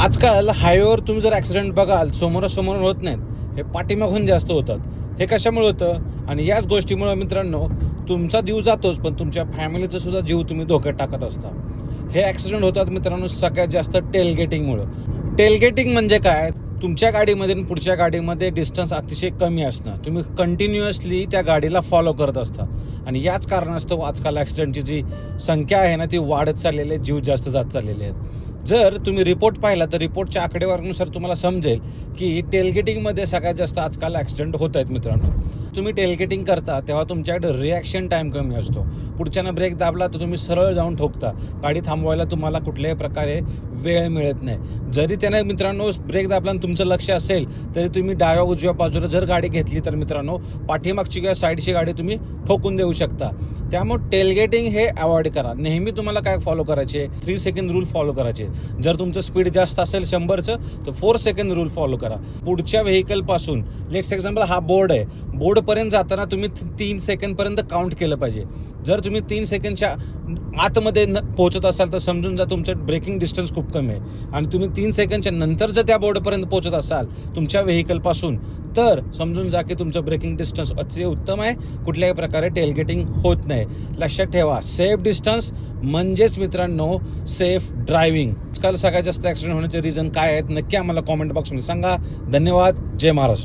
आजकाल हायवेवर तुम्ही जर ॲक्सिडेंट बघाल, समोरासमोर होत नाहीत, हे पाठीमागून जास्त होतात. हे कशामुळे होतं? आणि याच गोष्टीमुळे मित्रांनो, तुमचा जीव जातोच, पण तुमच्या फॅमिलीचा सुद्धा जीव तुम्ही धोक्यात टाकत असता. हे ॲक्सिडेंट होतात मित्रांनो सगळ्यात जास्त टेलगेटिंगमुळं. टेलगेटिंग म्हणजे काय? तुमच्या गाडीमध्ये आणि पुढच्या गाडीमध्ये डिस्टन्स अतिशय कमी असणं. तुम्ही कंटिन्युअसली त्या गाडीला फॉलो करत असता आणि याच कारणास्तव आजकाल ॲक्सिडेंटची जी संख्या आहे ना, ती वाढत चाललेली आहे, जीव जास्त जात चाललेले आहेत. जर तुम्ही रिपोर्ट पाहिला तर रिपोर्टच्या आकडेवारीनुसार तुम्हाला समजेल की टेलगेटिंगमध्ये सगळ्यात जास्त आजकाल ॲक्सिडेंट होत आहेत मित्रांनो. तुम्ही टेलगेटिंग करता तेव्हा तुमच्याकडे रिॲक्शन टाईम कमी असतो. पुढच्यानं ब्रेक दाबला तर तुम्ही सरळ जाऊन ठोकता. गाडी थांबवायला तुम्हाला कुठल्याही प्रकारे वेळ मिळत नाही. जरी त्याने मित्रांनो ब्रेक दाबला आणि तुमचं लक्ष असेल तरी तुम्ही डाव्या उजव्या बाजूला जर गाडी घेतली तर मित्रांनो पाठीमागची किंवा साईडची गाडी तुम्ही ठोकून देऊ शकता. त्यामुळे टेलगेटिंग हे अवॉइड करा. नेहमी तुम्हाला काय फॉलो करायचे? 3 सेकंड रूल फॉलो करायचे. जर तुमचं स्पीड जास्त असेल 100चं तर 4 सेकंड रूल फॉलो करा. पुढच्या व्हेकलपासून लेट्स एक्झाम्पल हा बोर्ड आहे, बोर्डपर्यंत जाताना तुम्ही 3 सेकंडपर्यंत काउंट केलं पाहिजे. जर तुम्ही 3 सेकंडच्या आतमध्ये पोहोचत असाल तर समजून जा तुमचं ब्रेकिंग डिस्टन्स खूप कमी आहे. आणि तुम्ही 3 सेकंडच्या नंतर जर त्या बोर्डपर्यंत पोहोचत असाल तुमच्या व्हेकलपासून तर समजून जा की तुमचं ब्रेकिंग डिस्टन्स अतिशय उत्तम आहे. कुठल्याही प्रकारे टेलगेटिंग होत नाही. लक्षात ठेवा, सेफ डिस्टन्स म्हणजेच मित्रांनो सेफ ड्रायव्हिंग. आजकाल सगळ्यात जास्त ॲक्सिडेंट होण्याचे रिझन काय आहेत नक्की आम्हाला कॉमेंट बॉक्समध्ये सांगा. धन्यवाद. जय महाराष्ट्र.